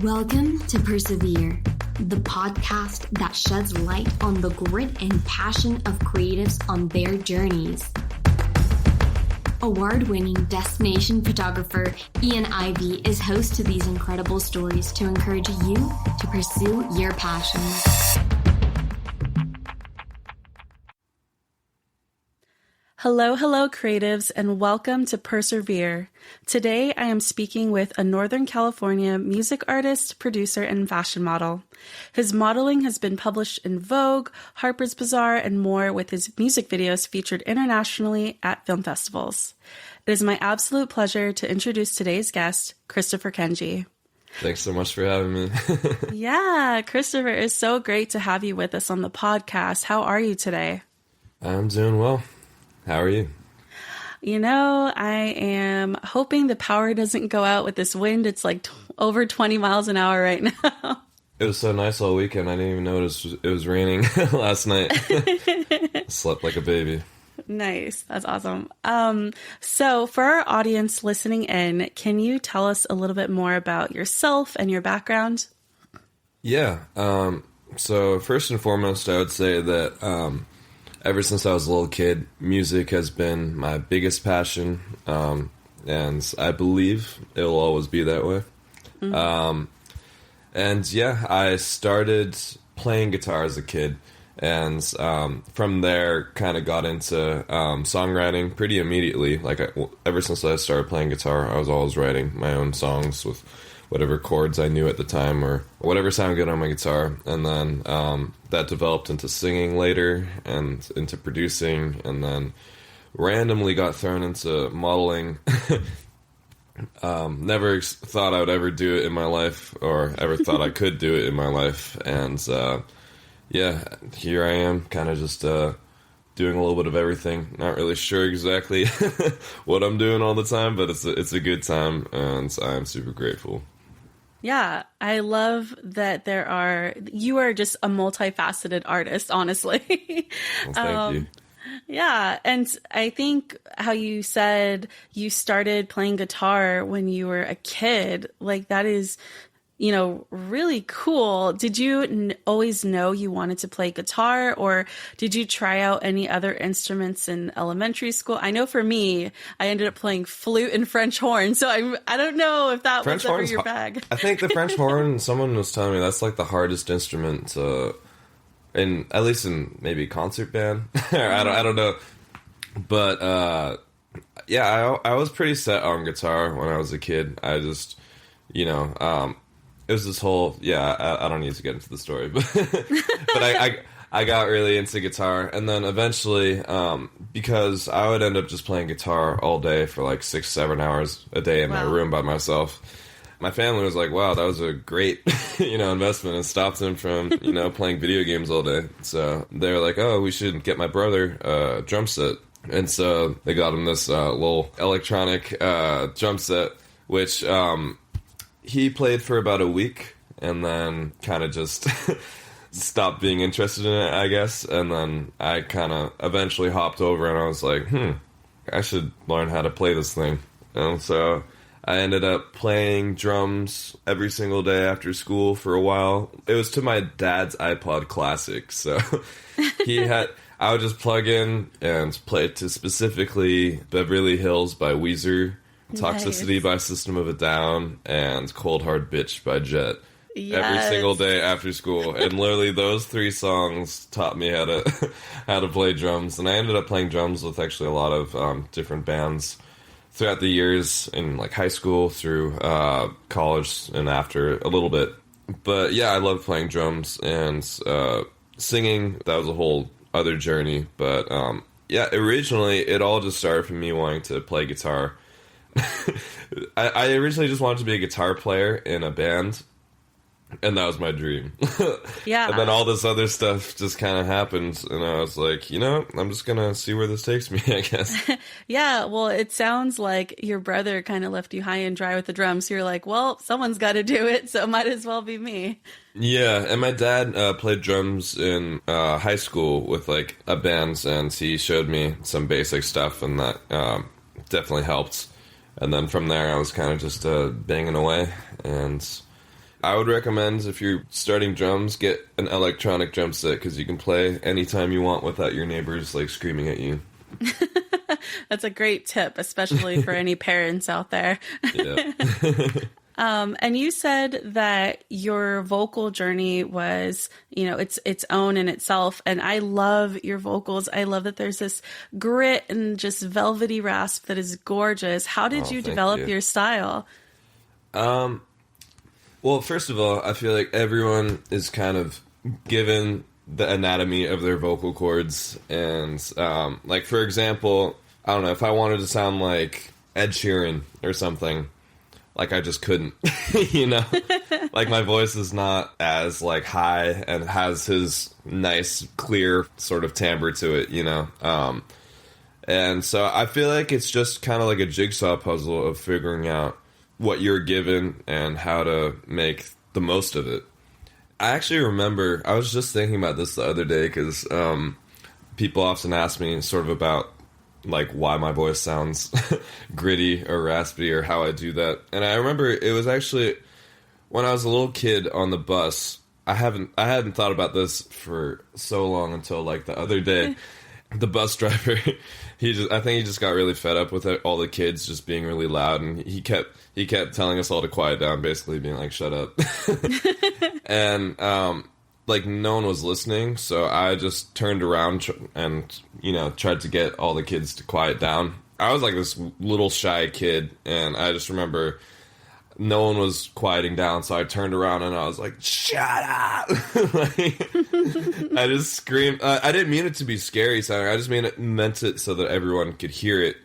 Welcome to Persevere, the podcast that sheds light on the grit and passion of creatives on their journeys. Award-winning destination photographer Ian Ivey is host to these incredible stories to encourage you to pursue your passions. Hello, creatives, and welcome to Persevere. Today, I am speaking with a Northern California music artist, producer, and fashion model. His modeling has been published in Vogue, Harper's Bazaar, and more, with his music videos featured internationally at film festivals. It is my absolute pleasure to introduce today's guest, Christopher Kenji. Thanks so much for having me. Yeah, Christopher, it's so great to have you with us on the podcast. How are you today? I'm doing well. How are you? You know, I am hoping the power doesn't go out with this wind. It's like over 20 miles an hour right now. It was so nice all weekend. I didn't even notice it was raining last night. Slept like a baby. Nice. That's awesome. So for our audience listening in, can you tell us a little bit more about yourself and your background? Yeah. So first and foremost, I would say that ever since I was a little kid, music has been my biggest passion, and I believe it will always be that way. Mm-hmm. And yeah, I started playing guitar as a kid, and from there kind of got into songwriting pretty immediately. Like ever since I started playing guitar, I was always writing my own songs with whatever chords I knew at the time or whatever sounded good on my guitar. And then that developed into singing later and into producing, and then randomly got thrown into modeling. Never thought I would ever do it in my life, or ever thought I could do it in my life. And yeah, here I am, kind of just doing a little bit of everything. Not really sure exactly what I'm doing all the time, but it's a good time, and I'm super grateful. Yeah, I love that you are just a multifaceted artist, honestly. Well, thank you. Yeah, and I think how you said you started playing guitar when you were a kid, like that is, really cool. Did you always know you wanted to play guitar, or did you try out any other instruments in elementary school? I know for me, I ended up playing flute and French horn, so I don't know if that was ever your bag. I think the French horn, someone was telling me that's like the hardest instrument at least in maybe concert band. I don't know. But yeah, I was pretty set on guitar when I was a kid. I just, it was this whole, I don't need to get into the story, but I got really into guitar, and then eventually, because I would end up just playing guitar all day for like 6-7 hours a day in my room by myself. My family was like, wow, that was a great, investment, and stopped them from, playing video games all day. So they were like, oh, we should get my brother a drum set. And so they got him this little electronic drum set, which he played for about a week and then kind of just stopped being interested in it, I guess. And then I kind of eventually hopped over, and I was like, I should learn how to play this thing. And so I ended up playing drums every single day after school for a while. It was to my dad's iPod Classic, so I would just plug in and play to specifically Beverly Hills by Weezer, Toxicity by System of a Down, and Cold Hard Bitch by Jet. Yes. Every single day after school. And literally those 3 songs taught me how to play drums. And I ended up playing drums with actually a lot of different bands throughout the years, in like high school, through college, and after a little bit. But yeah, I love playing drums, and singing, that was a whole other journey. But yeah, originally it all just started from me wanting to play guitar. I originally just wanted to be a guitar player in a band, and that was my dream. Yeah. And then all this other stuff just kind of happened, and I was like, I'm just gonna see where this takes me, I guess. Yeah, well, it sounds like your brother kind of left you high and dry with the drums. So you're like, well, someone's got to do it, so it might as well be me. Yeah, and my dad played drums in high school with like a band, and he showed me some basic stuff, and that definitely helped. And then from there, I was kind of just banging away, and I would recommend, if you're starting drums, get an electronic drum set, because you can play anytime you want without your neighbors like screaming at you. That's a great tip, especially for any parents out there. Yeah. And you said that your vocal journey was, its own in itself. And I love your vocals. I love that there's this grit and just velvety rasp that is gorgeous. How did you develop your style? Well, first of all, I feel like everyone is kind of given the anatomy of their vocal cords. And, like, for example, I don't know, if I wanted to sound like Ed Sheeran or something, like, I just couldn't, Like, my voice is not as, like, high and has his nice, clear sort of timbre to it, And so I feel like it's just kind of like a jigsaw puzzle of figuring out what you're given and how to make the most of it. I actually remember, I was just thinking about this the other day, because people often ask me sort of about, like, why my voice sounds gritty or raspy or how I do that. And I remember it was actually when I was a little kid on the bus. I hadn't thought about this for so long until, like, the other day. The bus driver, I think he just got really fed up with it, all the kids just being really loud, and he kept telling us all to quiet down, basically being like, shut up. And like, no one was listening, so I just turned around and tried to get all the kids to quiet down. I was like this little shy kid, and I just remember no one was quieting down, so I turned around and I was like, shut up! I just screamed. I didn't mean it to be scary sounding. I just meant it so that everyone could hear it.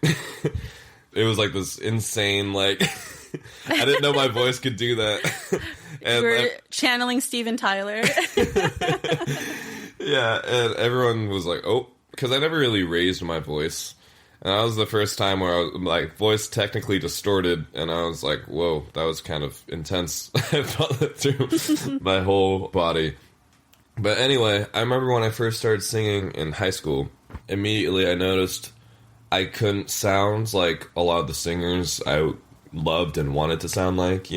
It was like this insane, like, I didn't know my voice could do that. And we're channeling Steven Tyler. Yeah, and everyone was like, oh, because I never really raised my voice. And that was the first time where I was, like, voice technically distorted, and I was like, whoa, that was kind of intense. I felt it through my whole body. But anyway, I remember when I first started singing in high school, immediately I noticed I couldn't sound like a lot of the singers I loved and wanted to sound like,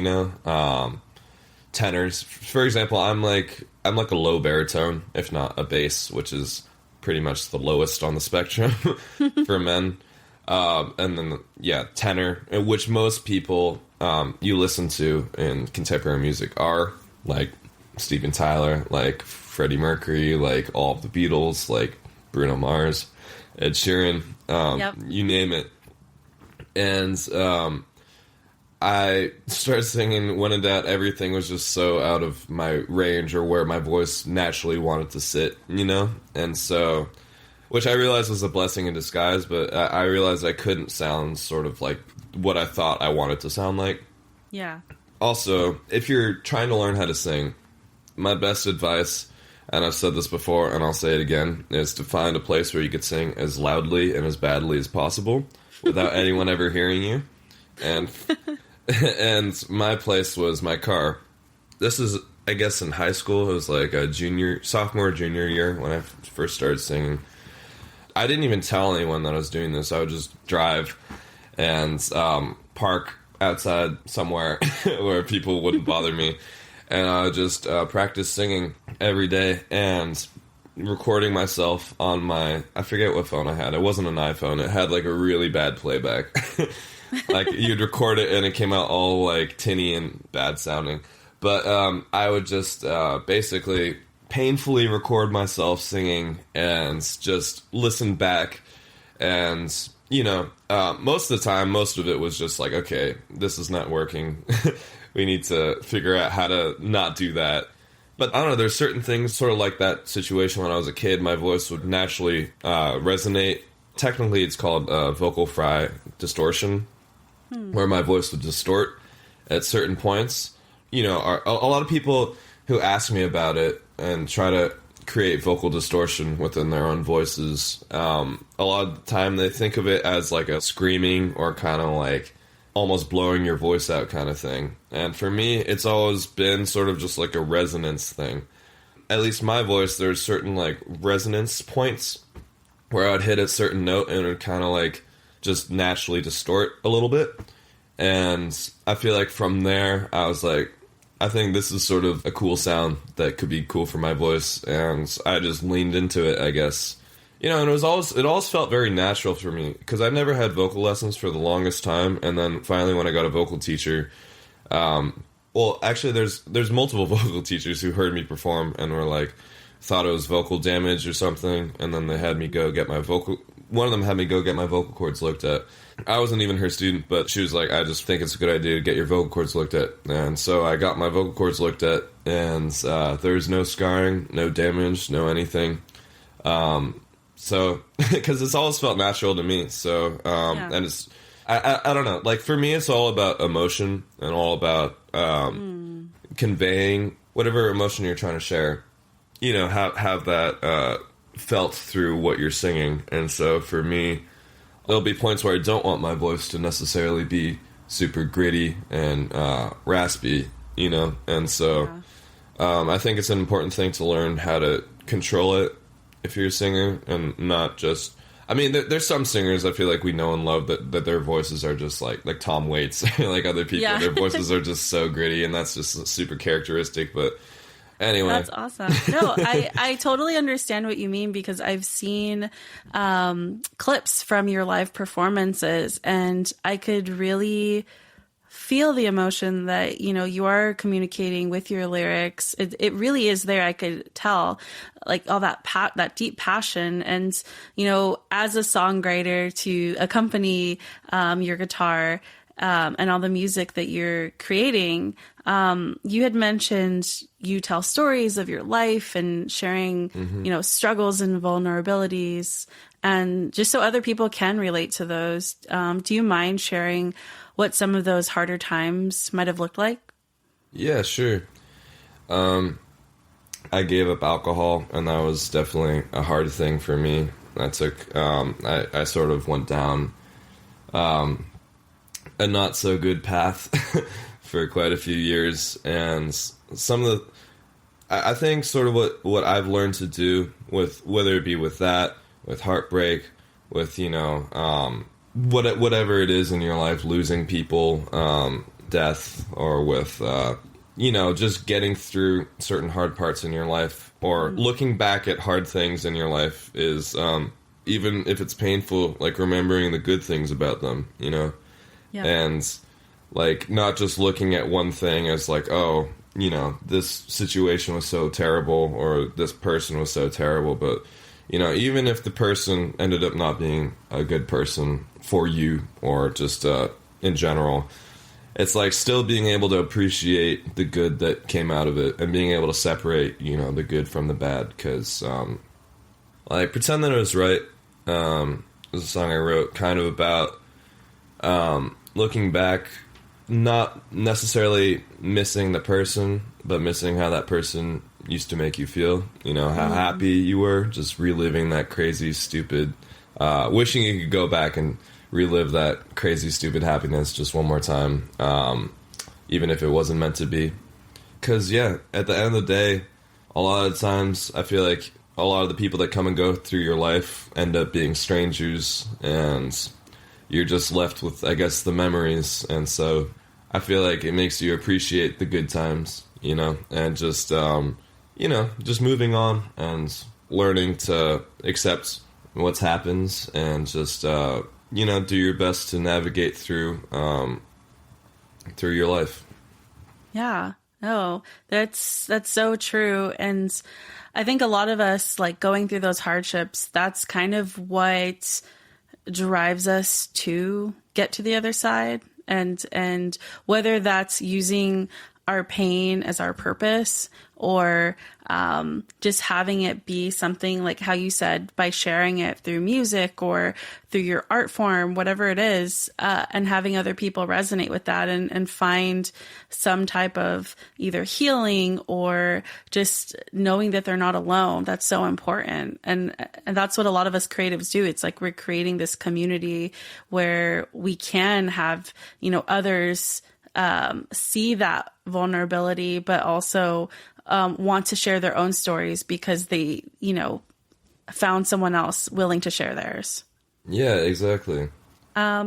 tenors. For example, I'm like a low baritone, if not a bass, which is pretty much the lowest on the spectrum for men. And then, tenor, which most people you listen to in contemporary music are, like Steven Tyler, like Freddie Mercury, like all of the Beatles, like Bruno Mars, Ed Sheeran, you name it. And I started singing when in doubt. Everything was just so out of my range, or where my voice naturally wanted to sit, And so, which I realized was a blessing in disguise, but I realized I couldn't sound sort of like what I thought I wanted to sound like. Yeah. Also, if you're trying to learn how to sing, my best advice, and I've said this before and I'll say it again, is to find a place where you could sing as loudly and as badly as possible without anyone ever hearing you. And my place was my car. This is, I guess, in high school. It was like a sophomore, junior year when I first started singing. I didn't even tell anyone that I was doing this. I would just drive and park outside somewhere where people wouldn't bother me. And I would just practice singing every day and recording myself on my, I forget what phone I had. It wasn't an iPhone. It had like a really bad playback. Like, you'd record it and it came out all like tinny and bad sounding. But I would just basically painfully record myself singing and just listen back. And, most of the time, most of it was just like, okay, this is not working. We need to figure out how to not do that. But I don't know, there's certain things sort of like that situation when I was a kid. My voice would naturally resonate. Technically, it's called vocal fry distortion, where my voice would distort at certain points. A lot of people who ask me about it and try to create vocal distortion within their own voices, a lot of the time they think of it as like a screaming or kind of like almost blowing your voice out kind of thing. And for me, it's always been sort of just like a resonance thing. At least my voice, there's certain like resonance points where I'd hit a certain note and it would kind of like just naturally distort a little bit. And I feel like from there, I was like, I think this is sort of a cool sound that could be cool for my voice, and I just leaned into it, I guess. You know, and it always felt very natural for me, because I've never had vocal lessons for the longest time, and then finally when I got a vocal teacher, well, actually there's multiple vocal teachers who heard me perform and were like, thought it was vocal damage or something, and then they had me go get one of them had me go get my vocal cords looked at. I wasn't even her student, but she was like, I just think it's a good idea to get your vocal cords looked at. And so I got my vocal cords looked at, and there's no scarring, no damage, no anything. So, because it's always felt natural to me. So, and it's, I don't know, like for me, it's all about emotion and all about conveying whatever emotion you're trying to share. You know, have that felt through what you're singing. And so for me, there'll be points where I don't want my voice to necessarily be super gritty and raspy, you know? And so I think it's an important thing to learn how to control it if you're a singer, and not just... I mean, there's some singers I feel like we know and love that their voices are just like Tom Waits, like other people. Yeah. Their voices are just so gritty, and that's just super characteristic, but... Anyway. That's awesome. No, I totally understand what you mean, because I've seen clips from your live performances, and I could really feel the emotion that, you know, you are communicating with your lyrics. It really is there. I could tell, like, all that deep passion. And, you know, as a songwriter, to accompany your guitar and all the music that you're creating, you had mentioned you tell stories of your life and sharing, you know, struggles and vulnerabilities, and just so other people can relate to those. Do you mind sharing what some of those harder times might have looked like? Yeah, sure. I gave up alcohol, and that was definitely a hard thing for me. I sort of went down a not so good path for quite a few years, and I think sort of what I've learned to do with, whether it be with that, with heartbreak, with, you know, whatever it is in your life, losing people, death, or with, you know, just getting through certain hard parts in your life, or looking back at hard things in your life, is, even if it's painful, like remembering the good things about them, you know? Yeah. And like not just looking at one thing as like, oh, you know, this situation was so terrible, or this person was so terrible, but, you know, even if the person ended up not being a good person for you, or just in general, it's like still being able to appreciate the good that came out of it, and being able to separate, you know, the good from the bad. Because like Pretend That It Was Right was a song I wrote kind of about looking back, not necessarily missing the person, but missing how that person used to make you feel. You know, how happy you were, just reliving that crazy, stupid, wishing you could go back and relive that crazy, stupid happiness just one more time, even if it wasn't meant to be. Because, yeah, at the end of the day, a lot of times I feel like a lot of the people that come and go through your life end up being strangers, and you're just left with, I guess, the memories. And so I feel like it makes you appreciate the good times, you know, and just, you know, just moving on and learning to accept what's happens, and just, you know, do your best to navigate through your life. Yeah. No, that's so true. And I think a lot of us, like, going through those hardships, that's kind of what drives us to get to the other side. And whether that's using our pain as our purpose, or just having it be something like how you said, by sharing it through music or through your art form, whatever it is, and having other people resonate with that and find some type of either healing or just knowing that they're not alone. That's so important. And that's what a lot of us creatives do. It's like we're creating this community where we can have, you know, others see that vulnerability, but also want to share their own stories because they, you know, found someone else willing to share theirs. Yeah, exactly.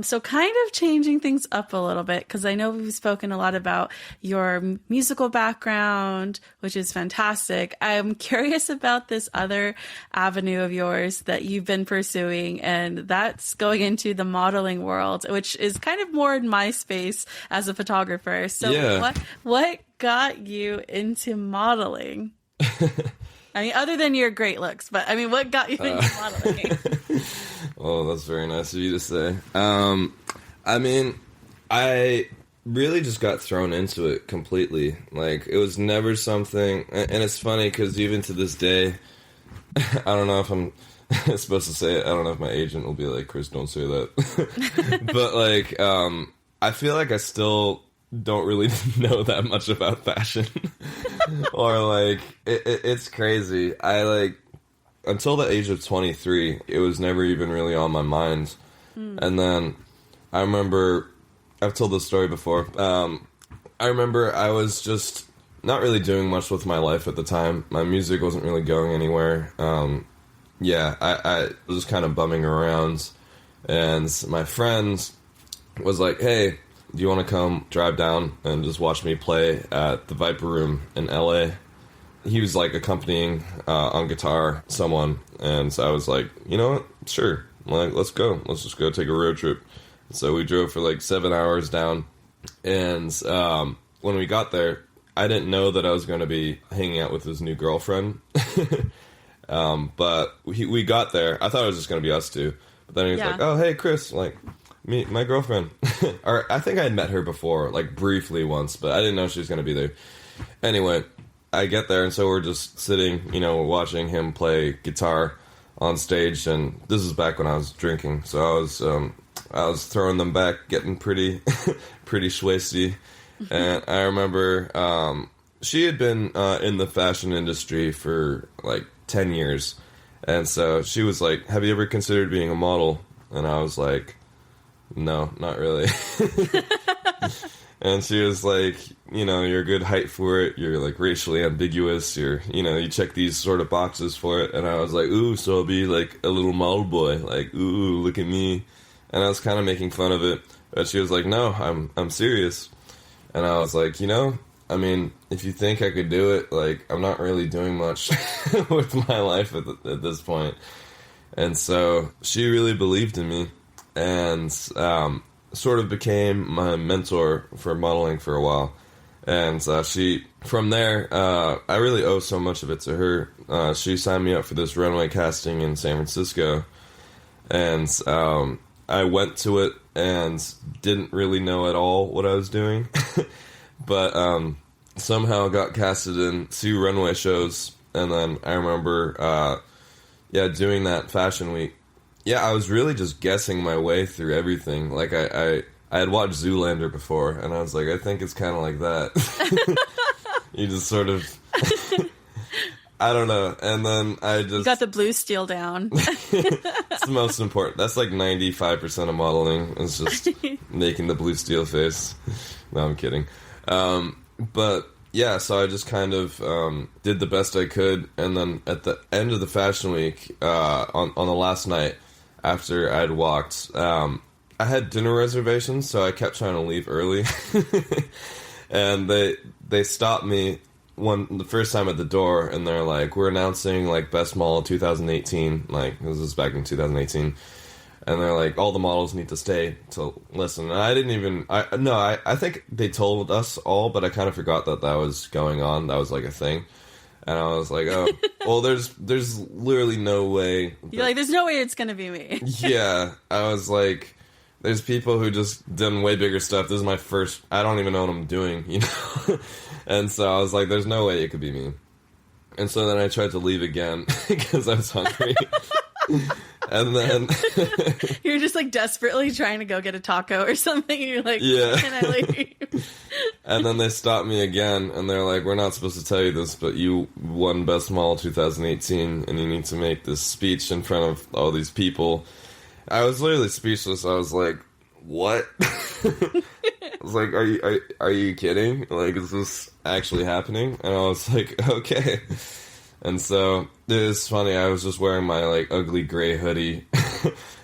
So kind of changing things up a little bit, because I know we've spoken a lot about your musical background, which is fantastic. I'm curious about this other avenue of yours that you've been pursuing, and that's going into the modeling world, which is kind of more in my space as a photographer. So what got you into modeling? I mean, other than your great looks, but I mean, what got you into modeling? Oh, that's very nice of you to say. I mean, I really just got thrown into it completely. Like, it was never something, and it's funny because even to this day, I don't know if I'm supposed to say it. I don't know if my agent will be like, Chris, don't say that. But like, I feel like I still don't really know that much about fashion. Or like, it's crazy. I like, until the age of 23, it was never even really on my mind. And then I remember, I've told this story before. I remember I was just not really doing much with my life at the time. My music wasn't really going anywhere. I was just kind of bumming around. And my friend was like, hey, do you want to come drive down and just watch me play at the Viper Room in LA? He was like accompanying on guitar someone, and so I was like, you know what, sure, like, let's go, let's just go take a road trip. So we drove for like 7 hours down, and when we got there, I didn't know that I was going to be hanging out with his new girlfriend. But we got there, I thought it was just going to be us two, but then he was like, oh hey Chris, like, my girlfriend. Or I think I had met her before, like briefly once, but I didn't know she was going to be there. Anyway, I get there, and so we're just sitting, watching him play guitar on stage, and this is back when I was drinking, so I was throwing them back, getting pretty schwasty, and I remember she had been in the fashion industry for like 10 years, and so she was like, have you ever considered being a model? And I was like, no, not really. And she was like, you're a good height for it. You're like racially ambiguous. You check these sort of boxes for it. And I was like, ooh, so I'll be like a little model boy. Like, ooh, look at me. And I was kind of making fun of it. But she was like, no, I'm serious. And I was like, I mean, if you think I could do it, like, I'm not really doing much with my life at this point. And so she really believed in me. And sort of became my mentor for modeling for a while. And from there, I really owe so much of it to her. She signed me up for this runway casting in San Francisco. And I went to it and didn't really know at all what I was doing. But somehow got casted in 2 runway shows. And then I remember, doing that fashion week. Yeah, I was really just guessing my way through everything. Like, I had watched Zoolander before, and I was like, I think it's kind of like that. You just sort of... I don't know. And then I just... You got the blue steel down. It's the most important. That's like 95% of modeling. It's just making the blue steel face. No, I'm kidding. But, yeah, so I just kind of did the best I could. And then at the end of the fashion week, on the last night, after I'd walked, I had dinner reservations, so I kept trying to leave early. And they stopped me the first time at the door, and they're like, we're announcing like Best Model 2018. Like, this was back in 2018. And they're like, all the models need to stay to listen. And I didn't even... I think they told us all, but I kind of forgot that was going on. That was like a thing. And I was like, oh, well, there's literally no way. You're like, there's no way it's going to be me. Yeah. I was like, there's people who just done way bigger stuff. This is my first... I don't even know what I'm doing, And so I was like, there's no way it could be me. And so then I tried to leave again because I was hungry. And then you're just like desperately trying to go get a taco or something. And you're like, yeah. Can I leave? And then they stopped me again, and they're like, we're not supposed to tell you this, but you won Best Model 2018, and you need to make this speech in front of all these people. I was literally speechless. I was like, what? I was like, are you kidding? Like, is this actually happening? And I was like, okay. And so it was funny. I was just wearing my like ugly gray hoodie,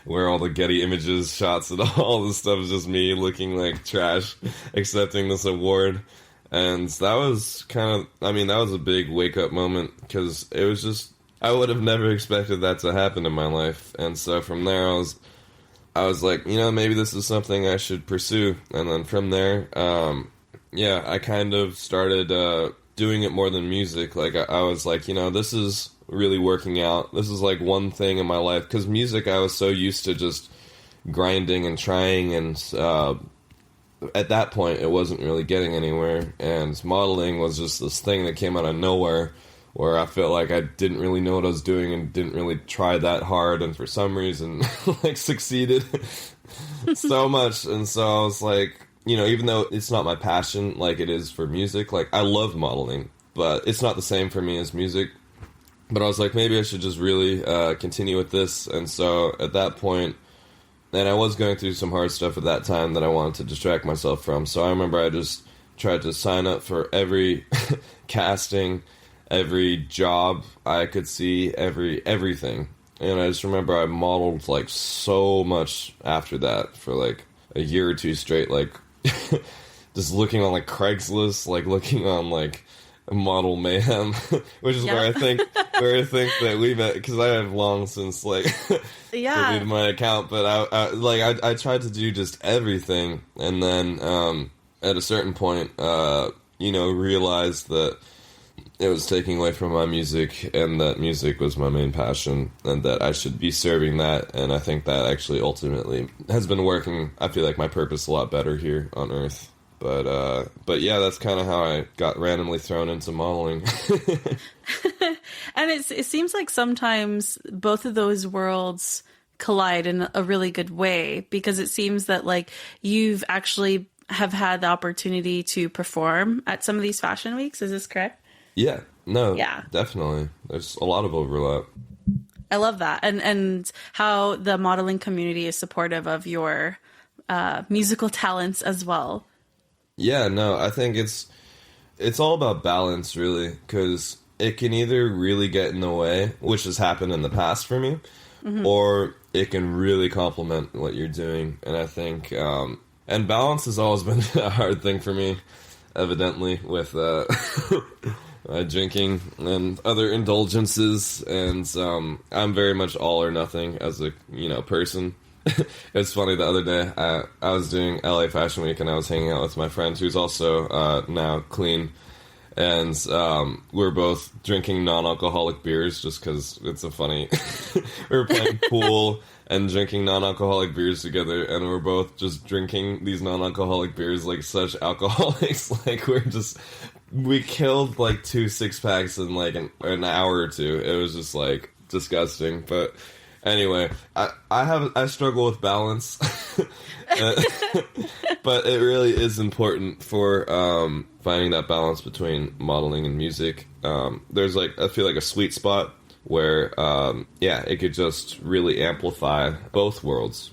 where all the Getty Images shots and all this stuff is just me looking like trash, accepting this award. And that was that was a big wake-up moment, because it was just, I would have never expected that to happen in my life. And so from there, I was like, maybe this is something I should pursue. And then from there, I kind of started doing it more than music. Like, I was like, this is really working out. This is like one thing in my life. Because music, I was so used to just grinding and trying, and at that point, it wasn't really getting anywhere. And modeling was just this thing that came out of nowhere, where I felt like I didn't really know what I was doing and didn't really try that hard, and for some reason, like, succeeded so much. And so I was like, even though it's not my passion like it is for music, like, I love modeling, but it's not the same for me as music. But I was like, maybe I should just really continue with this. And so at that point, and I was going through some hard stuff at that time that I wanted to distract myself from. So I remember I just tried to sign up for every casting, every job I could see, everything. And I just remember I modeled like so much after that for like a year or two straight, like just looking on like Craigslist, like looking on like Model Mayhem, which is where I think that we met, because I have long since like deleted my account. But I tried to do just everything, and then at a certain point, realized that it was taking away from my music, and that music was my main passion, and that I should be serving that. And I think that actually ultimately has been working, I feel like, my purpose a lot better here on Earth. But yeah, that's kind of how I got randomly thrown into modeling. And it seems like sometimes both of those worlds collide in a really good way, because it seems that like you've actually have had the opportunity to perform at some of these fashion weeks. Is this correct? Yeah, no, definitely. There's a lot of overlap. I love that. And how the modeling community is supportive of your musical talents as well. Yeah, no, I think it's all about balance, really, because it can either really get in the way, which has happened in the past for me, or it can really complement what you're doing. And I think, and balance has always been a hard thing for me, evidently, with drinking and other indulgences. And I'm very much all or nothing as a person. It's funny, the other day I was doing LA Fashion Week, and I was hanging out with my friend who's also now clean, and we were both drinking non-alcoholic beers just because it's a funny we were playing pool and drinking non-alcoholic beers together, and we're both just drinking these non-alcoholic beers like such alcoholics. Like, we killed like 2 6-packs in like an hour or two. It was just like disgusting. But anyway, I struggle with balance, but it really is important for finding that balance between modeling and music. There's like, I feel like a sweet spot where it could just really amplify both worlds,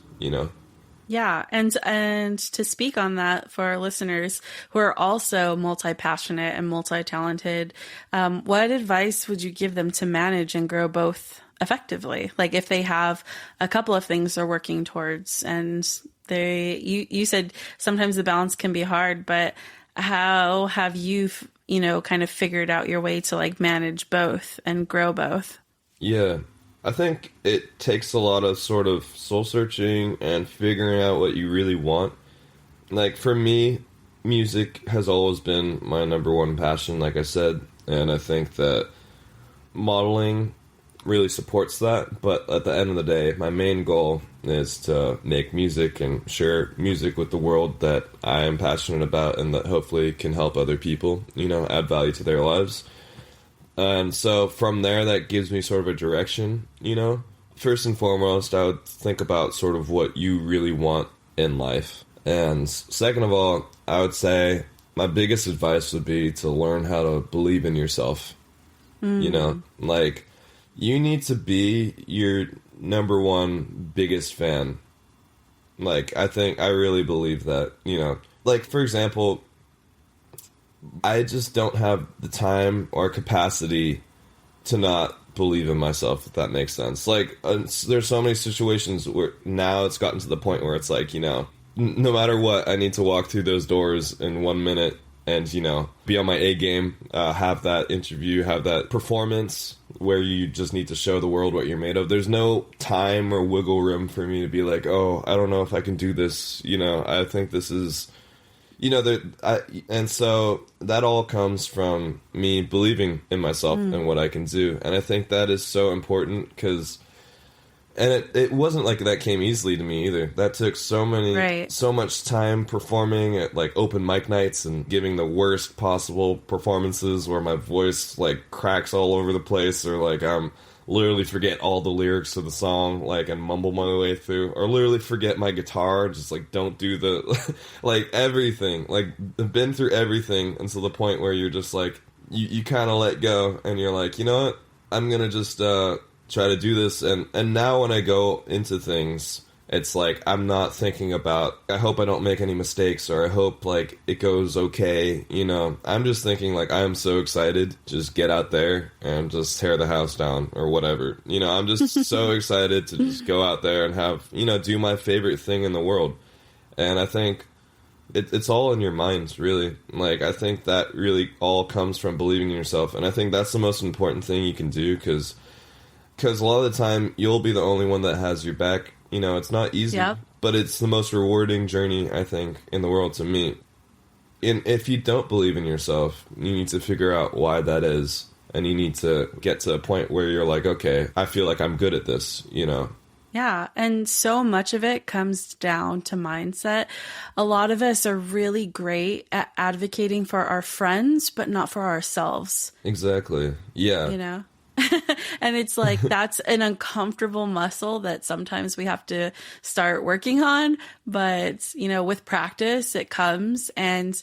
Yeah, and to speak on that for our listeners who are also multi-passionate and multi-talented, what advice would you give them to manage and grow both effectively? Like, if they have a couple of things they're working towards, and you said sometimes the balance can be hard, but how have you, kind of figured out your way to like manage both and grow both? Yeah, I think it takes a lot of sort of soul searching and figuring out what you really want. Like, for me, music has always been my number one passion, like I said, and I think that modeling really supports that. But at the end of the day, my main goal is to make music and share music with the world that I am passionate about, and that hopefully can help other people, add value to their lives. And so from there, that gives me sort of a direction, First and foremost, I would think about sort of what you really want in life. And second of all, I would say my biggest advice would be to learn how to believe in yourself. Like, you need to be your number one biggest fan. Like, I really believe that, Like, for example, I just don't have the time or capacity to not believe in myself, if that makes sense. Like, there's so many situations where now it's gotten to the point where it's like, you know, no matter what, I need to walk through those doors in 1 minute and, you know, be on my A game, have that interview, have that performance where you just need to show the world what you're made of. There's no time or wiggle room for me to be like, oh, I don't know if I can do this. You know, I think this is, you know, and so that all comes from me believing in myself and what I can do. And I think that is so important because, and it wasn't like that came easily to me either. That took so much time performing at like open mic nights and giving the worst possible performances where my voice like cracks all over the place, or like I'm literally forget all the lyrics to the song, like, and mumble my way through, or literally forget my guitar, just like don't do the like everything. Like, I've been through everything until the point where you're just like you kind of let go and you're like, you know what, I'm gonna just try to do this. And now when I go into things, it's like I'm not thinking about, I hope I don't make any mistakes, or I hope like it goes okay, you know. I'm just thinking like, I am so excited, just get out there and just tear the house down or whatever, you know. I'm just so excited to just go out there and have, you know, do my favorite thing in the world. And I think it's all in your mind, really. Like, I think that really all comes from believing in yourself, and I think that's the most important thing you can do, because a lot of the time you'll be the only one that has your back. You know, it's not easy, but it's the most rewarding journey, I think, in the world to me. And if you don't believe in yourself, you need to figure out why that is, and you need to get to a point where you're like, okay, I feel like I'm good at this, you know? Yeah, and so much of it comes down to mindset. A lot of us are really great at advocating for our friends, but not for ourselves. Exactly. Yeah. You know? And it's like, that's an uncomfortable muscle that sometimes we have to start working on. But, you know, with practice, it comes. And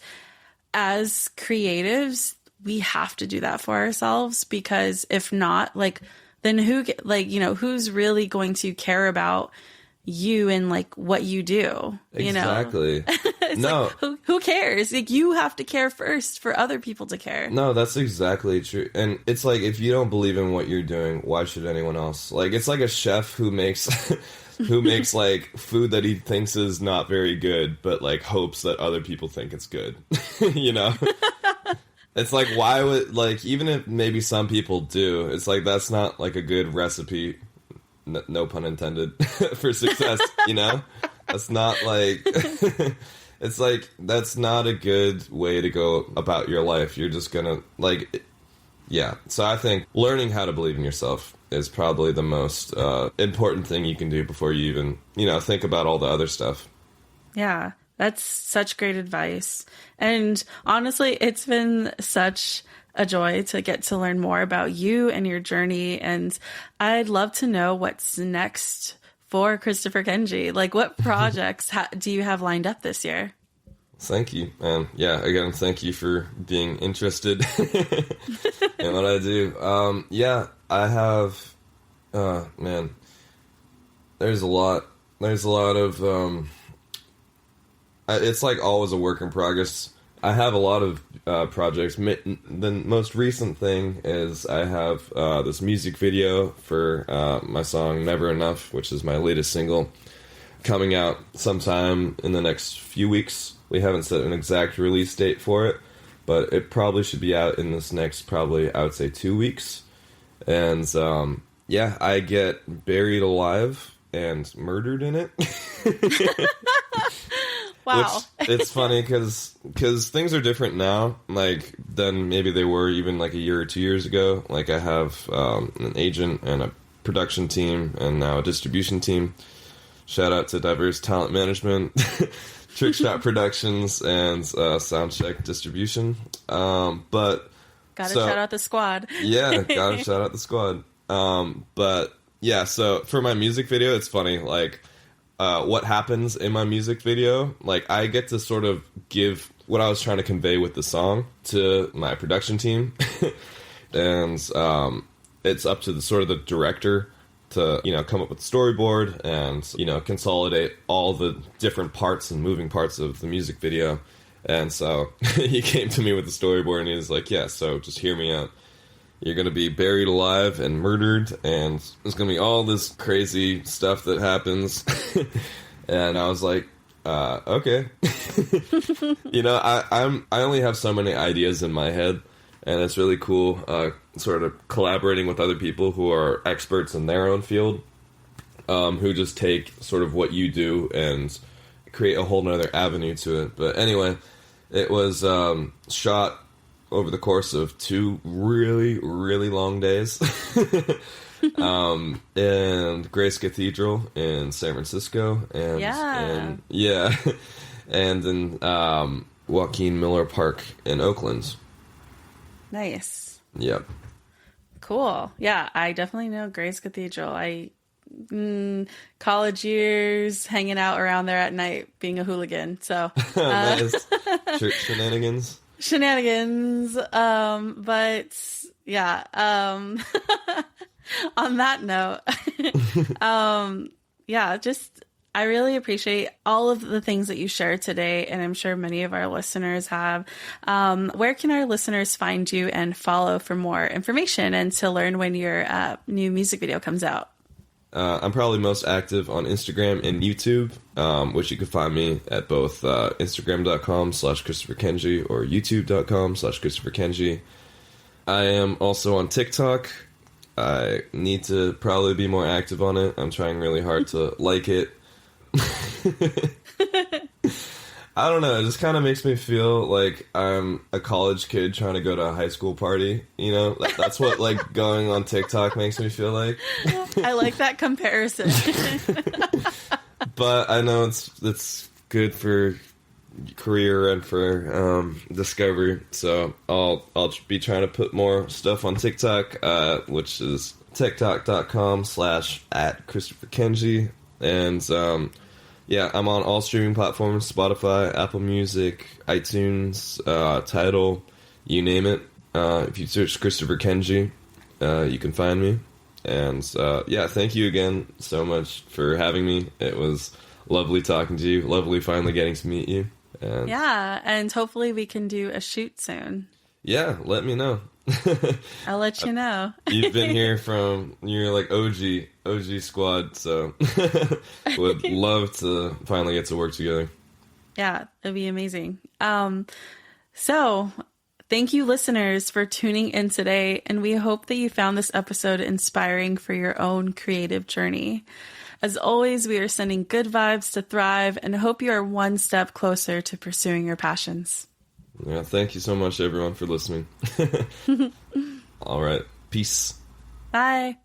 as creatives, we have to do that for ourselves, because if not, like, then who's really going to care about you and like what you do? You know? Exactly. No, like, who cares? Like, you have to care first for other people to care. No, that's exactly true. And it's like, if you don't believe in what you're doing, why should anyone else? Like, it's like a chef who makes like food that he thinks is not very good, but like hopes that other people think it's good. You know? It's like, why would, like, even if maybe some people do, it's like, that's not like a good recipe, no pun intended, for success, you know? That's not like, it's like, that's not a good way to go about your life. You're just gonna, like, yeah. So I think learning how to believe in yourself is probably the most important thing you can do before you even, you know, think about all the other stuff. Yeah. That's such great advice. And honestly, it's been such a joy to get to learn more about you and your journey. And I'd love to know what's next for Christopher Kenji. Like, what projects do you have lined up this year? Thank you. And yeah, again, thank you for being interested in what I do. Yeah, I have, man, there's a lot of, it's like always a work in progress. I have a lot of projects. The most recent thing is I have this music video for my song Never Enough, which is my latest single, coming out sometime in the next few weeks. We haven't set an exact release date for it, but it probably should be out in this next, probably, I would say, 2 weeks. And yeah, I get buried alive and murdered in it. Wow. Which, it's funny because things are different now, like, than maybe they were even like a year or 2 years ago. Like, I have an agent and a production team and now a distribution team. Shout out to Diverse Talent Management, Trickshot Productions, and Soundcheck Distribution. But gotta shout out the squad. Yeah, gotta shout out the squad. But yeah, so for my music video, it's funny, like, what happens in my music video, like, I get to sort of give what I was trying to convey with the song to my production team. And it's up to the director to, you know, come up with the storyboard and, you know, consolidate all the different parts and moving parts of the music video. And so he came to me with the storyboard and he was like, yeah, so just hear me out. you're going to be buried alive and murdered, and there's going to be all this crazy stuff that happens. And I was like, okay. You know, I only have so many ideas in my head, and it's really cool sort of collaborating with other people who are experts in their own field, who just take sort of what you do and create a whole nother avenue to it. But anyway, it was shot over the course of 2 really, really long days. In Grace Cathedral in San Francisco, and and in Joaquin Miller Park in Oakland. Nice. Yep. Cool. Yeah, I definitely know Grace Cathedral. College years, hanging out around there at night, being a hooligan. So nice. Shenanigans. But yeah. On that note, I really appreciate all of the things that you shared today, and I'm sure many of our listeners have. Where can our listeners find you and follow for more information and to learn when your new music video comes out? I'm probably most active on Instagram and YouTube, which you can find me at both Instagram.com/Christopher Kenji or YouTube.com/Christopher Kenji. I am also on TikTok. I need to probably be more active on it. I'm trying really hard to like it. I don't know. It just kind of makes me feel like I'm a college kid trying to go to a high school party. You know, that's what like going on TikTok makes me feel like. I like that comparison. But I know it's good for career and for discovery. So I'll be trying to put more stuff on TikTok, which is tiktok.com/@Christopher Kenji. And I'm on all streaming platforms: Spotify, Apple Music, iTunes, Tidal, you name it. If you search Christopher Kenji, you can find me. And thank you again so much for having me. It was lovely talking to you. Lovely finally getting to meet you. And hopefully we can do a shoot soon. Yeah, let me know. I'll let you know. You've been here you're like OG squad, so would love to finally get to work together. Yeah, it'd be amazing. So thank you, listeners, for tuning in today, and we hope that you found this episode inspiring for your own creative journey. As always, we are sending good vibes to thrive and hope you are one step closer to pursuing your passions. Yeah, thank you so much, everyone, for listening. All right. Peace. Bye.